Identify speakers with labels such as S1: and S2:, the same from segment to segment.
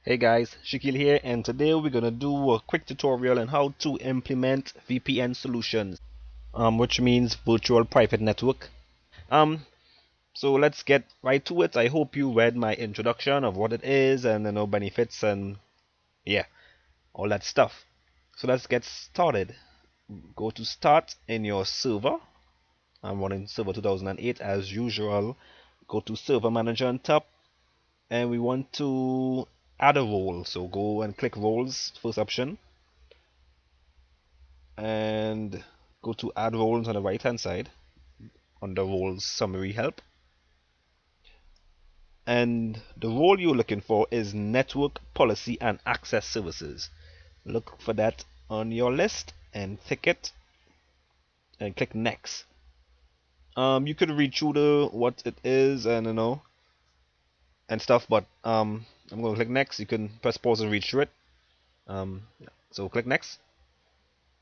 S1: Hey guys, Shakil here, and today we're gonna do a quick tutorial on how to implement VPN Solutions, which means Virtual Private Network. Um, so let's get right to it. I hope you read my introduction of what it is and benefits and yeah, all that stuff. So let's get started. Go to Start in your server. I'm running Server 2008 as usual. Go to Server Manager on top, and we want to add a role. So go and click Roles, first option, and go to add roles on the right hand side under roles summary help, and the role you're looking for is network policy and access services. Look for that on your list and tick it and click next. You could read through the what it is and and stuff, but I'm going to click next. You can press pause and read through it. So click next.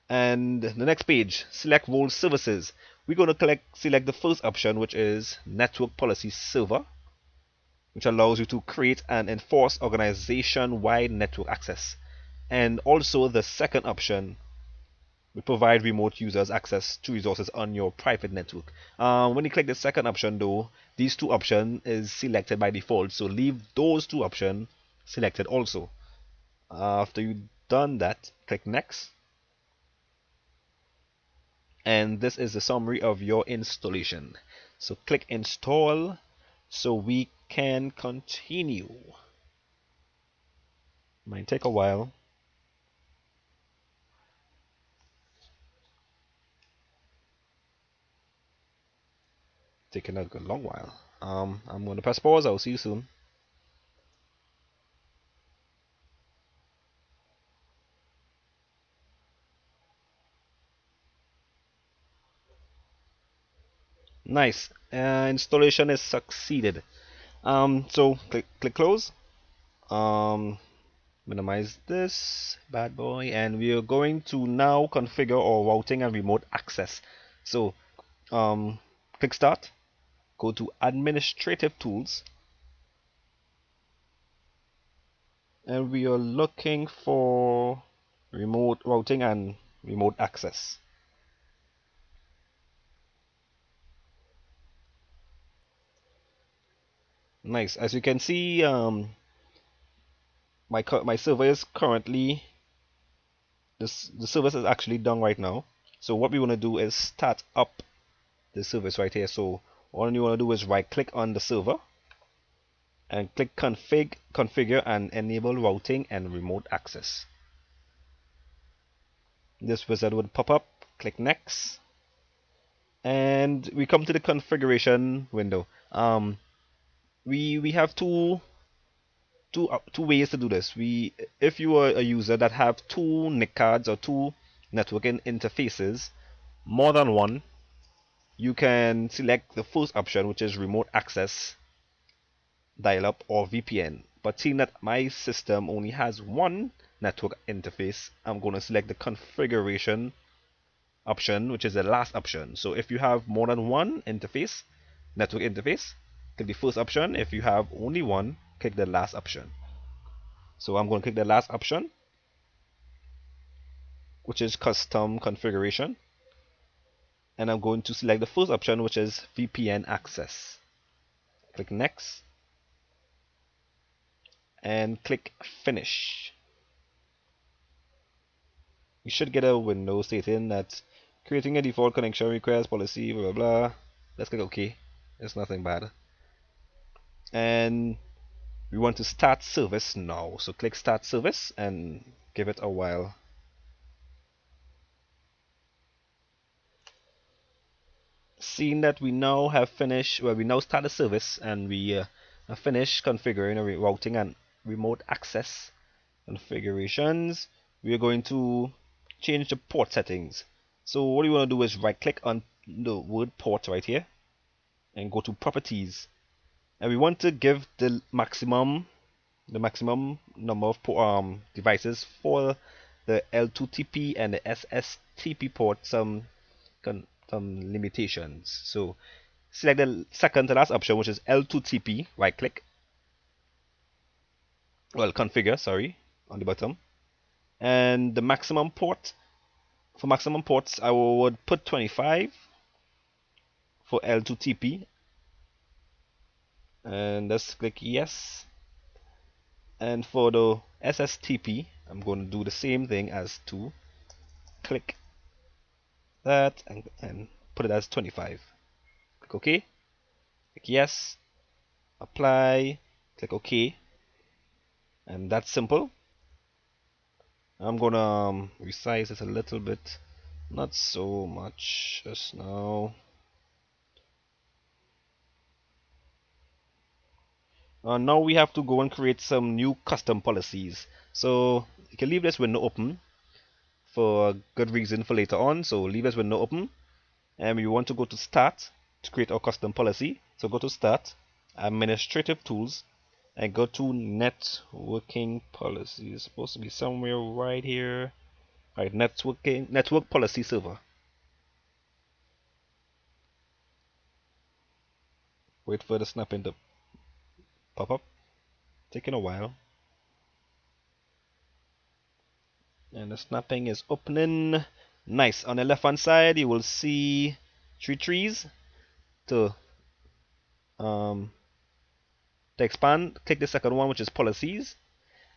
S1: And the next page, select role services. We're going to select the first option, which is network policy server, which allows you to create and enforce organization-wide network access. And also the second option, we provide remote users access to resources on your private network. When you click the second option though, these two options is selected by default, so leave those two options selected also. After you've done that, click next. And this is a summary of your installation. So click install so we can continue. Might take a while. Taking a good long while. I'm going to press pause. I'll see you soon. Nice. Installation is succeeded. So click close. Minimize this bad boy, and we are going to now configure our routing and remote access. So click start. Go to administrative tools, and we are looking for remote routing and remote access. Nice. As you can see, my server is currently the service is actually done right now. So what we want to do is start up the service right here. So all you want to do is right click on the server and click configure and enable routing and remote access. This wizard would pop up. Click next, and we come to the configuration window. We have two ways to do this. If you are a user that have two NIC cards or two networking interfaces, more than one, you can select the first option, which is remote access, dial-up, or VPN. But seeing that my system only has one network interface, I'm going to select the configuration option, which is the last option. So if you have more than one interface, network interface, click the first option. If you have only one, click the last option. So I'm going to click the last option, which is custom configuration, and I'm going to select the first option, which is VPN access. Click next and click finish. You should get a window stating that creating a default connection request policy, blah blah blah. Let's click OK. It's nothing bad. And we want to start service now. So click start service and give it a while. Seeing that we now have finished, well, we now start the service and we have finished configuring a routing and remote access configurations, we are going to change the port settings. So what you want to do is right click on the word port right here and go to properties, and we want to give the maximum number of devices for the L2TP and the SSTP port some limitations. So select the second to last option, which is L2TP, right click, well, configure, sorry, on the bottom. And the maximum port, for maximum ports, I would put 25 for L2TP. And let's click yes. And for the SSTP, I'm going to do the same thing as 2. Click that and put it as 25. Click OK. Click yes. Apply. Click OK. And that's simple. I'm gonna resize it a little bit, not so much just now. Now we have to go and create some new custom policies. So you can leave this window open for a good reason for later on. So leave this window open, and we want to go to Start to create our custom policy. So go to Start, Administrative Tools, and go to Networking Policies. It's supposed to be somewhere right here. Right, Network Policy Server. Wait for the snapping to pop up. Taking a while. And the snapping is opening. Nice. On the left hand side you will see 3 trees. To expand, click the second one, which is policies.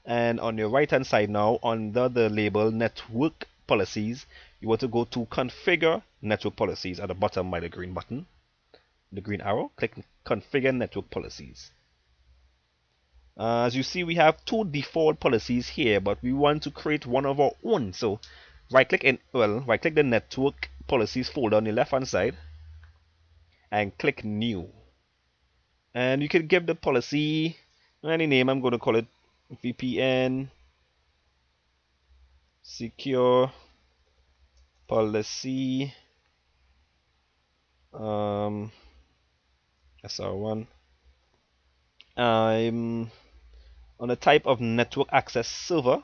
S1: And on your right hand side now, under the label network policies, you want to go to configure network policies at the bottom by the green button, the green arrow. Click configure network policies. As you see, we have 2 default policies here, but we want to create one of our own. So right click the network policies folder on the left hand side and click new. And you can give the policy any name. I'm going to call it VPN Secure Policy SR1. I'm on the type of network access server.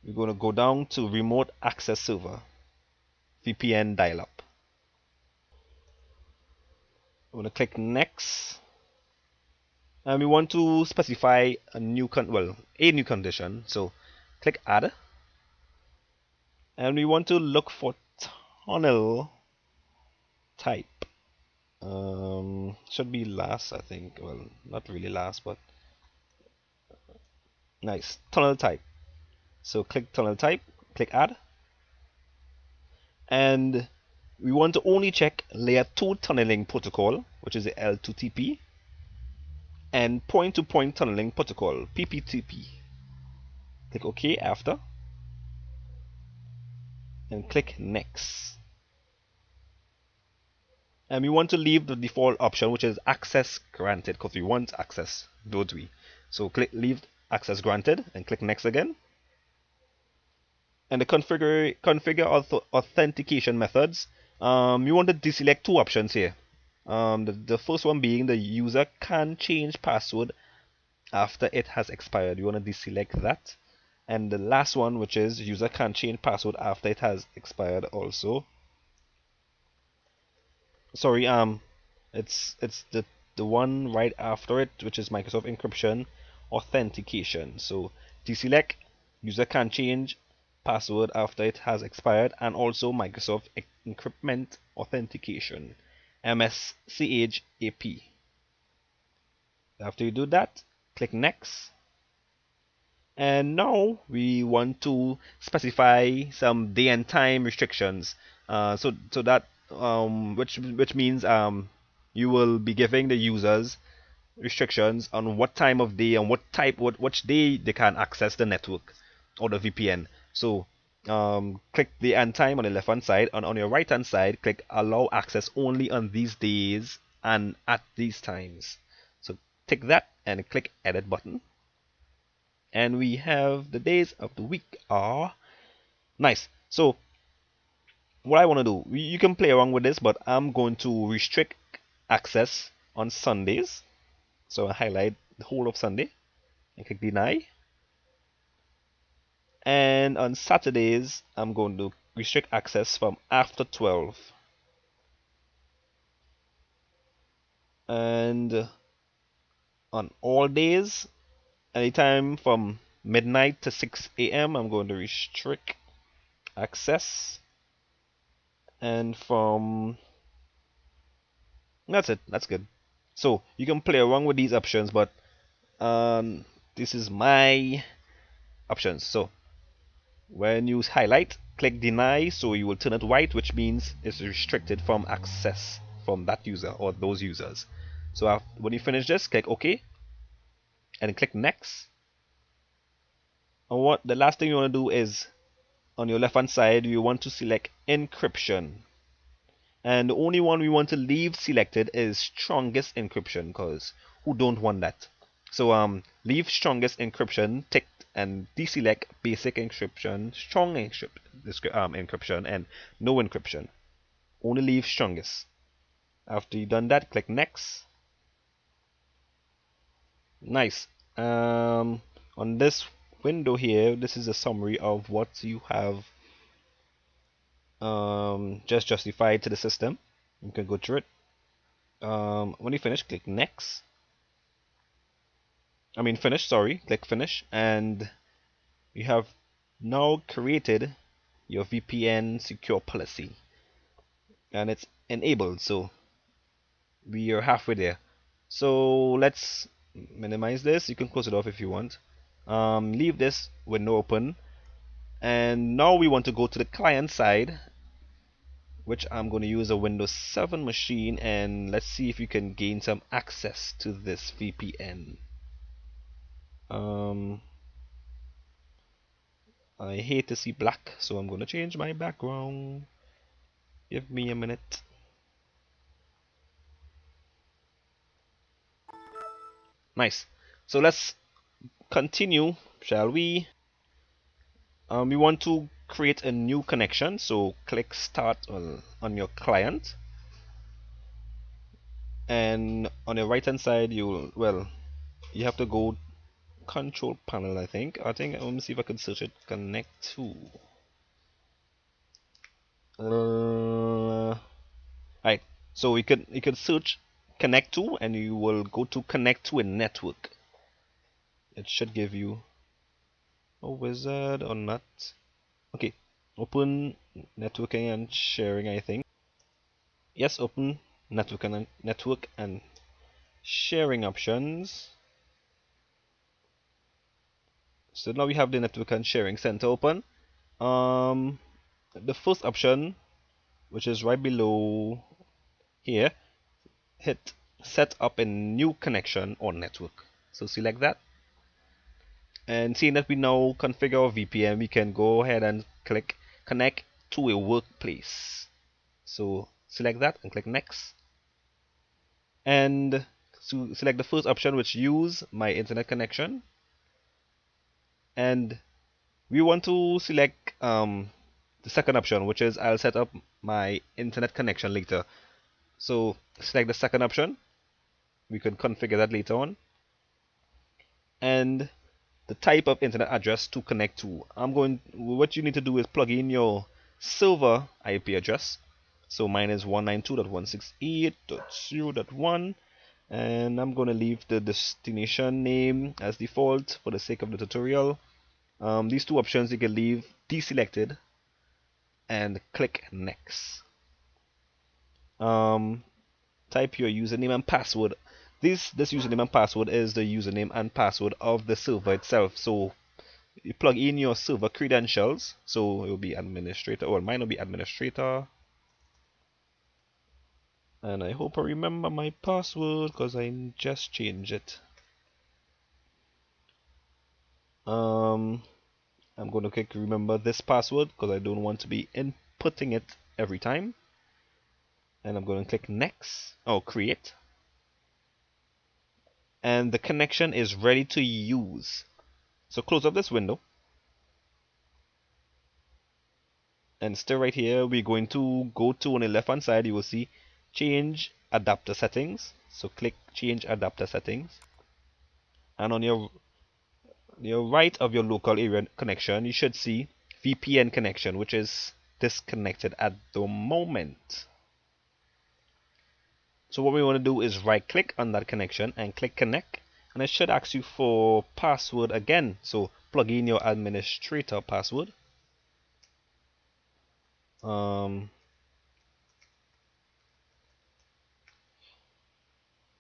S1: We're going to go down to remote access server, VPN dial-up. I'm going to click next, and we want to specify a new condition. So click add, and we want to look for tunnel type. Should be last, I think. Well, not really last, but nice, tunnel type. So click tunnel type, click add, and we want to only check layer 2 tunneling protocol, which is the L2TP, and point-to-point tunneling protocol, PPTP. Click OK after, and click next. And we want to leave the default option, which is access granted, because we want access, don't we? So click leave access granted and click next again. And the configure authentication methods, you want to deselect 2 options here. The first one being the user can change password after it has expired. You want to deselect that. And the last one, which is user can change password after it has expired also. Sorry, it's the one right after it, which is Microsoft encryption authentication. So deselect user can change password after it has expired, and also Microsoft encryption authentication, MSCHAP. After you do that, click next. And now we want to specify some day and time restrictions. So that which means you will be giving the users restrictions on what time of day and which day they can access the network or the VPN. So click the end time on the left hand side, and on your right hand side click allow access only on these days and at these times. So tick that and click edit button, and we have the days of the week are nice. So what I want to do, you can play around with this, but I'm going to restrict access on Sundays. So I highlight the whole of Sunday and click deny. And on Saturdays, I'm going to restrict access from after 12. And on all days, anytime from midnight to 6 a.m. I'm going to restrict access, and from that's it. That's good. So you can play around with these options, but um, this is my options. So when you highlight, click deny, so you will turn it white, which means it's restricted from access from that user or those users. So when you finish this, click OK and click next. And what the last thing you want to do is on your left hand side, you want to select encryption. And the only one we want to leave selected is strongest encryption, because who don't want that? So leave strongest encryption ticked and deselect basic encryption, strong encryption, and no encryption. Only leave strongest. After you've done that, click next. Nice. On this window here, this is a summary of what you have just justified to the system. You can go through it. When you finish, click next. Finish, sorry, click finish, and you have now created your VPN secure policy, and it's enabled, so we are halfway there. So let's minimize this. You can close it off if you want. Leave this window open, and now we want to go to the client side, which I'm going to use a Windows 7 machine, and let's see if you can gain some access to this VPN. I hate to see black, so I'm going to change my background. Give me a minute. Nice. So let's continue, shall we? We want to create a new connection, so click start on your client, and on your right hand side you have to go control panel. I think let me see if I can search it. Connect to right, so you could search connect to, and you will go to connect to a network. It should give you a wizard or not. Okay, open networking and sharing, I think. Yes, open network and sharing options. So now we have the network and sharing center open. The first option, which is right below here, hit set up a new connection or network. So select that. And seeing that we now configure our VPN, we can go ahead and click connect to a workplace. So select that and click next. And so select the first option, which use my internet connection. And we want to select the second option, which is I'll set up my internet connection later. So select the second option. We can configure that later on. And the type of internet address to connect to. What you need to do is plug in your server IP address. So mine is 192.168.0.1, and I'm going to leave the destination name as default for the sake of the tutorial. These two options you can leave deselected and click next. Type your username and password. This username and password is the username and password of the server itself. So you plug in your server credentials. So it will be administrator, or mine will be administrator. And I hope I remember my password because I just changed it. I'm going to click remember this password because I don't want to be inputting it every time. And I'm going to click next, create. And the connection is ready to use. So close up this window. And still right here, we're going to go to on the left hand side, you will see change adapter settings. So click change adapter settings. And on your right of your local area connection, you should see VPN connection, which is disconnected at the moment. So what we want to do is right click on that connection and click connect. and it should ask you for password again. So plug in your administrator password. Um,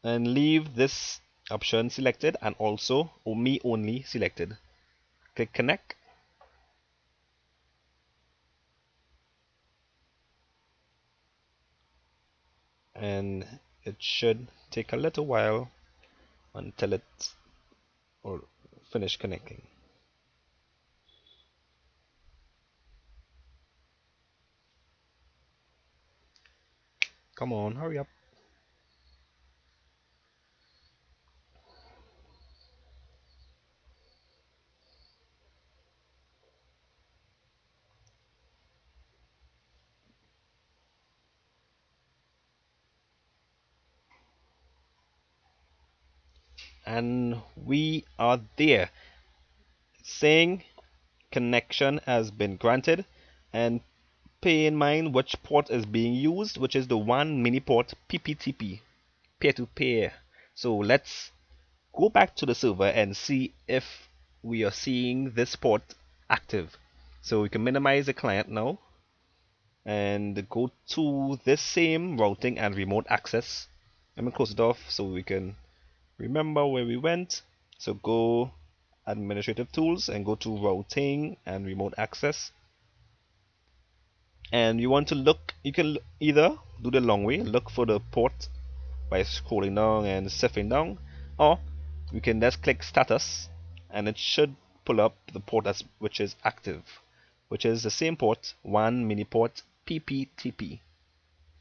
S1: and leave this option selected and also me only selected. Click connect. And it should take a little while until it's or finish connecting. Come on, hurry up. And we are there, saying connection has been granted, and pay in mind which port is being used, which is the one mini port PPTP, peer-to-peer. So let's go back to the server and see if we are seeing this port active. So we can minimize the client now and go to this same routing and remote access. I'm gonna close it off so we can remember where we went. So go administrative tools and go to routing and remote access. And you want to look, you can either do the long way, look for the port by scrolling down and surfing down, or you can just click status and it should pull up the port as which is active, which is the same port, one mini port PPTP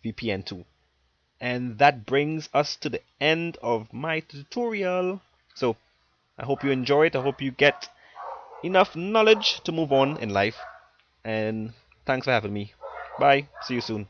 S1: VPN 2. And that brings us to the end of my tutorial. So I hope you enjoy it. I hope you get enough knowledge to move on in life. And thanks for having me. Bye. See you soon.